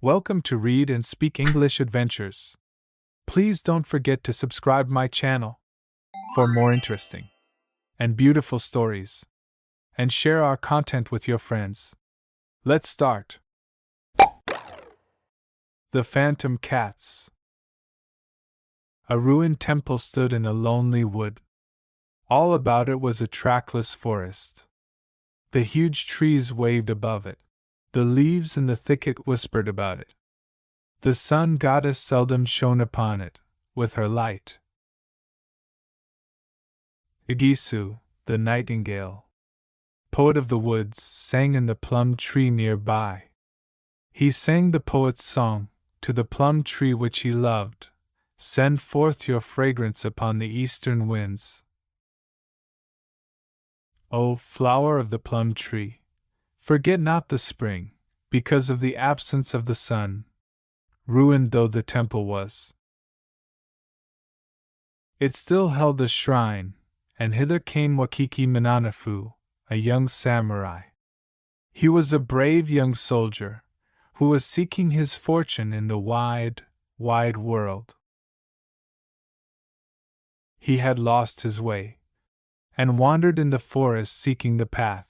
Welcome to Read and Speak English Adventures. Please don't forget to subscribe my channel for more interesting and beautiful stories, and share our content with your friends. Let's start. The Phantom Cats. A ruined temple stood in a lonely wood. All about it was a trackless forest. The huge trees waved above it. The leaves in the thicket whispered about it. The sun goddess seldom shone upon it with her light. Igisu, the nightingale, poet of the woods, sang in the plum tree near by. He sang the poet's song to the plum tree which he loved. Send forth your fragrance upon the eastern winds. O flower of the plum tree, forget not the spring, because of the absence of the sun, ruined though the temple was. It still held a shrine, and hither came Wakiki Minanafu, a young samurai. He was a brave young soldier, who was seeking his fortune in the wide, wide world. He had lost his way, and wandered in the forest seeking the path,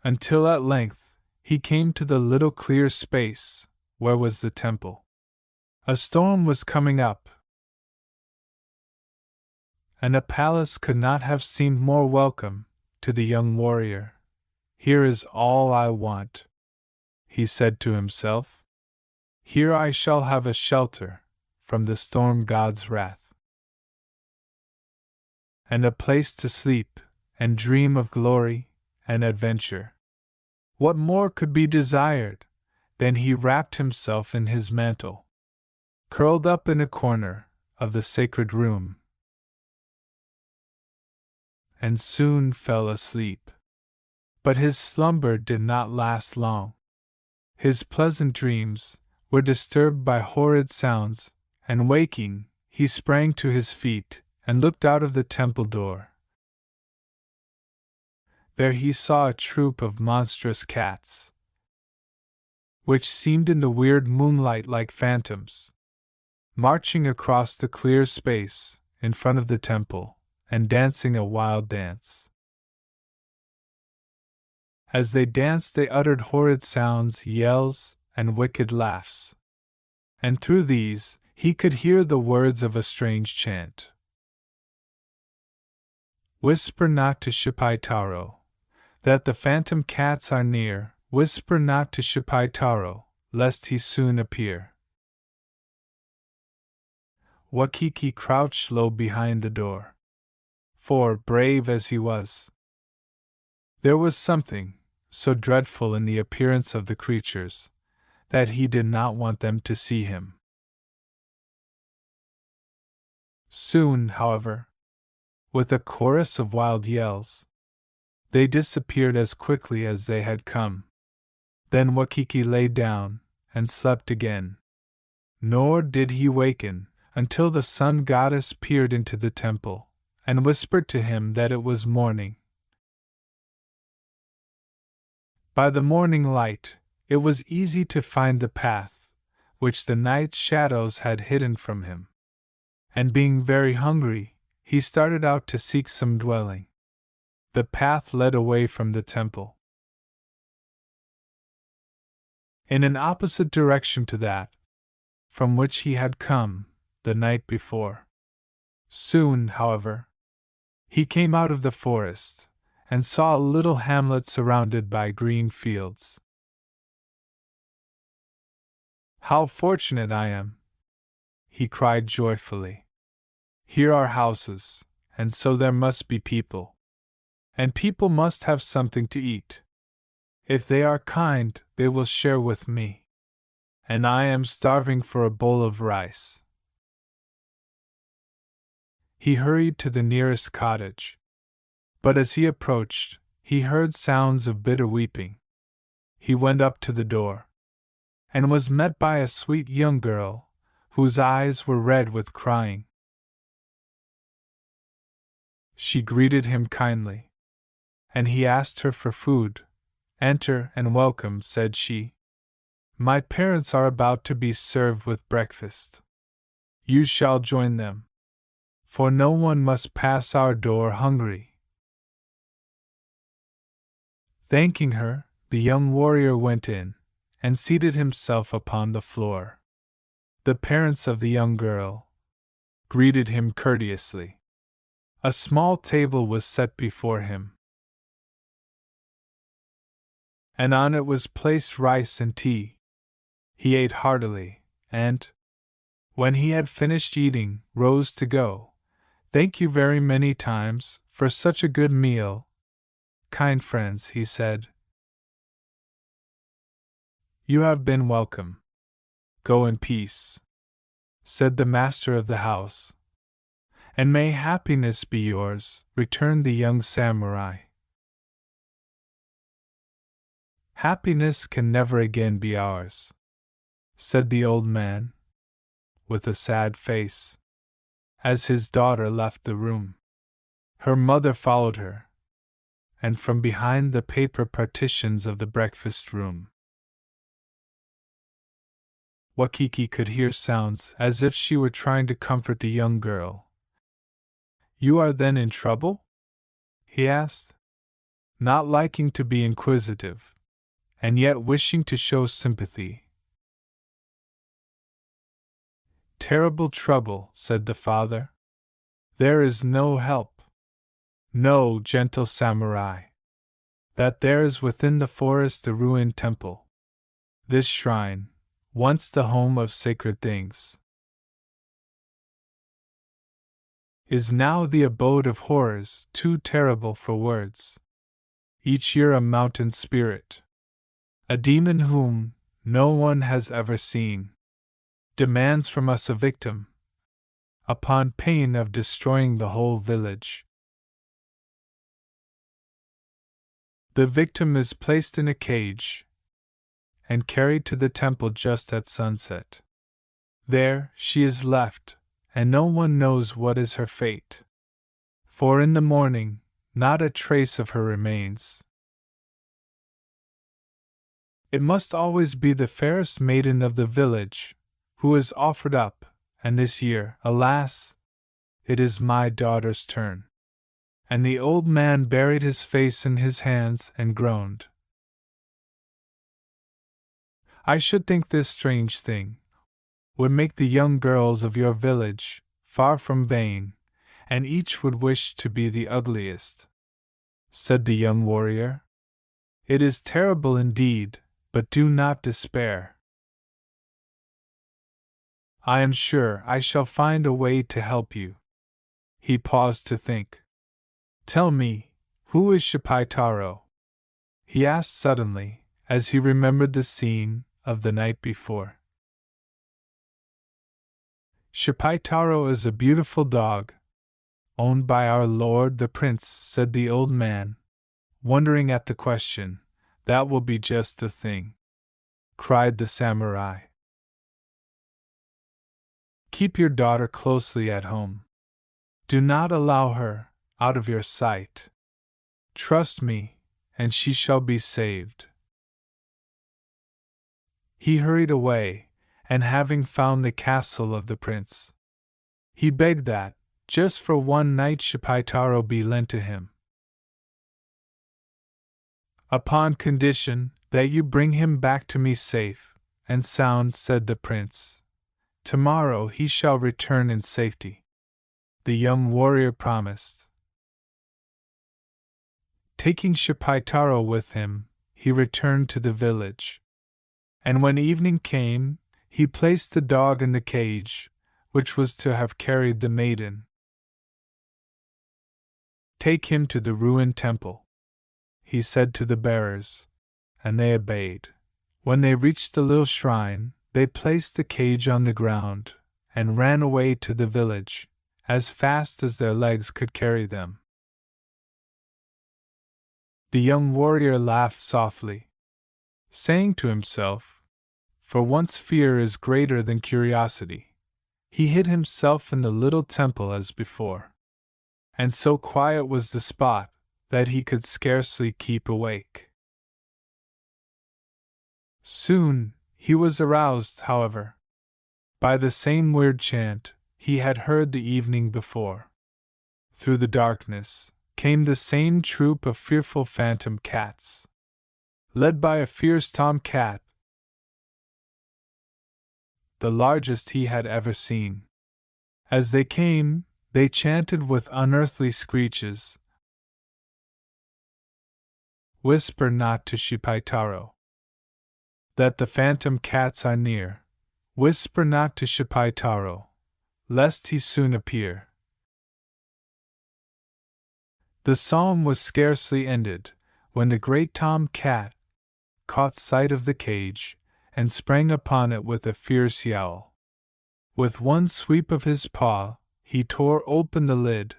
until at length he came to the little clear space where was the temple. A storm was coming up, and a palace could not have seemed more welcome to the young warrior. Here is all I want, he said to himself. Here I shall have a shelter from the storm god's wrath, and a place to sleep and dream of glory and adventure. What more could be desired? Then he wrapped himself in his mantle, curled up in a corner of the sacred room, and soon fell asleep. But his slumber did not last long. His pleasant dreams were disturbed by horrid sounds, and waking, he sprang to his feet and looked out of the temple door. There he saw a troop of monstrous cats, which seemed in the weird moonlight like phantoms, marching across the clear space in front of the temple and dancing a wild dance. As they danced, they uttered horrid sounds, yells, and wicked laughs. And through these, he could hear the words of a strange chant. Whisper not to Shipai Taro that the phantom cats are near. Whisper not to Shipai Taro, lest he soon appear. Wakiki crouched low behind the door, for, brave as he was, there was something so dreadful in the appearance of the creatures that he did not want them to see him. Soon, however, with a chorus of wild yells, they disappeared as quickly as they had come. Then Wakiki lay down and slept again. Nor did he waken until the sun goddess peered into the temple and whispered to him that it was morning. By the morning light, it was easy to find the path which the night's shadows had hidden from him. And being very hungry, he started out to seek some dwelling. The path led away from the temple, in an opposite direction to that from which he had come the night before. Soon, however, he came out of the forest and saw a little hamlet surrounded by green fields. How fortunate I am! He cried joyfully. Here are houses, and so there must be people. And people must have something to eat. If they are kind, they will share with me. And I am starving for a bowl of rice. He hurried to the nearest cottage. But as he approached, he heard sounds of bitter weeping. He went up to the door, and was met by a sweet young girl, whose eyes were red with crying. She greeted him kindly, and he asked her for food. Enter and welcome, said she. My parents are about to be served with breakfast. You shall join them, for no one must pass our door hungry." Thanking her, the young warrior went in, and seated himself upon the floor. The parents of the young girl greeted him courteously. A small table was set before him, and on it was placed rice and tea. He ate heartily, and, when he had finished eating, rose to go. "Thank you very many times for such a good meal, kind friends," he said. "You have been welcome. Go in peace," said the master of the house. "And may happiness be yours," returned the young samurai. "Happiness can never again be ours," said the old man, with a sad face, as his daughter left the room. Her mother followed her, and from behind the paper partitions of the breakfast room, Wakiki could hear sounds as if she were trying to comfort the young girl. "You are then in trouble?" he asked, not liking to be inquisitive, and yet wishing to show sympathy. "Terrible trouble," said the father. "There is no help. Know, gentle samurai, that there is within the forest a ruined temple. This shrine, once the home of sacred things, is now the abode of horrors too terrible for words. Each year a mountain spirit, a demon whom no one has ever seen, demands from us a victim, upon pain of destroying the whole village. The victim is placed in a cage and carried to the temple just at sunset. There she is left, and no one knows what is her fate. For in the morning, not a trace of her remains. It must always be the fairest maiden of the village who is offered up, and this year, alas, it is my daughter's turn." And the old man buried his face in his hands and groaned. "I should think this strange thing would make the young girls of your village far from vain, and each would wish to be the ugliest," said the young warrior. "It is terrible indeed, but do not despair. I am sure I shall find a way to help you." He paused to think. "Tell me, who is Shipaitaro?" he asked suddenly, as he remembered the scene of the night before. "Shipaitaro is a beautiful dog, owned by our lord the prince," said the old man, wondering at the question. "That will be just the thing," cried the samurai. "Keep your daughter closely at home. Do not allow her out of your sight. Trust me, and she shall be saved." He hurried away, and having found the castle of the prince, he begged that, just for one night, Shipaitaro be lent to him. "Upon condition that you bring him back to me safe and sound," said the prince. "Tomorrow he shall return in safety," the young warrior promised. Taking Shipaitaro with him, he returned to the village. And when evening came, he placed the dog in the cage, which was to have carried the maiden. "Take him to the ruined temple," he said to the bearers, and they obeyed. When they reached the little shrine, they placed the cage on the ground, and ran away to the village, as fast as their legs could carry them. The young warrior laughed softly, saying to himself, "For once fear is greater than curiosity." He hid himself in the little temple as before, and so quiet was the spot that he could scarcely keep awake. Soon He was aroused, however, by the same weird chant he had heard the evening before. Through the darkness came the same troop of fearful phantom cats, led by a fierce tom-cat, the largest he had ever seen. As they came, they chanted with unearthly screeches, "Whisper not to Shipaitaro that the phantom cats are near. Whisper not to Shipaitaro, lest he soon appear." The psalm was scarcely ended, when the great tom-cat caught sight of the cage, and sprang upon it with a fierce yowl. With one sweep of his paw, he tore open the lid,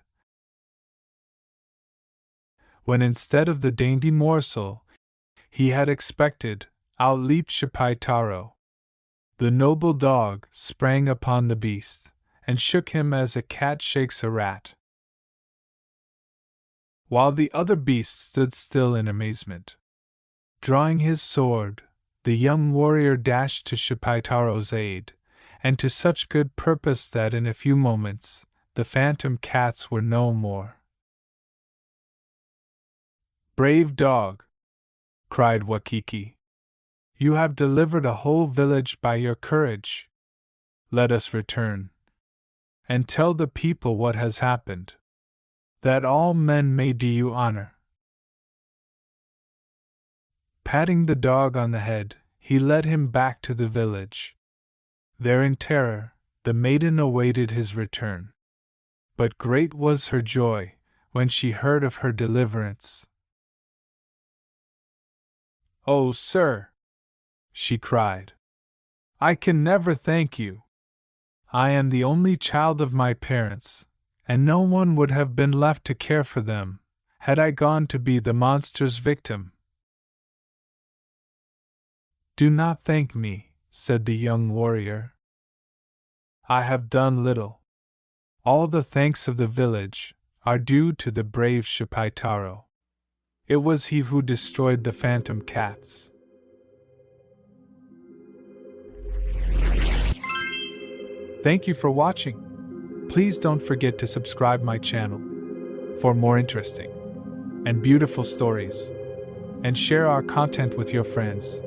when instead of the dainty morsel he had expected, out leaped Shipaitaro. The noble dog sprang upon the beast, and shook him as a cat shakes a rat, while the other beasts stood still in amazement. Drawing his sword, the young warrior dashed to Shipaitaro's aid, and to such good purpose that in a few moments the phantom cats were no more. "Brave dog!" cried Wakiki. "You have delivered a whole village by your courage. Let us return and tell the people what has happened, that all men may do you honor." Patting the dog on the head, he led him back to the village. There in terror, the maiden awaited his return. But great was her joy when she heard of her deliverance. "Oh, sir!" she cried, "I can never thank you. I am the only child of my parents, and no one would have been left to care for them, had I gone to be the monster's victim." "Do not thank me," said the young warrior. "I have done little. All the thanks of the village are due to the brave Shipaitaro. It was he who destroyed the phantom cats." Thank you for watching. Please don't forget to subscribe my channel for more interesting and beautiful stories, and share our content with your friends.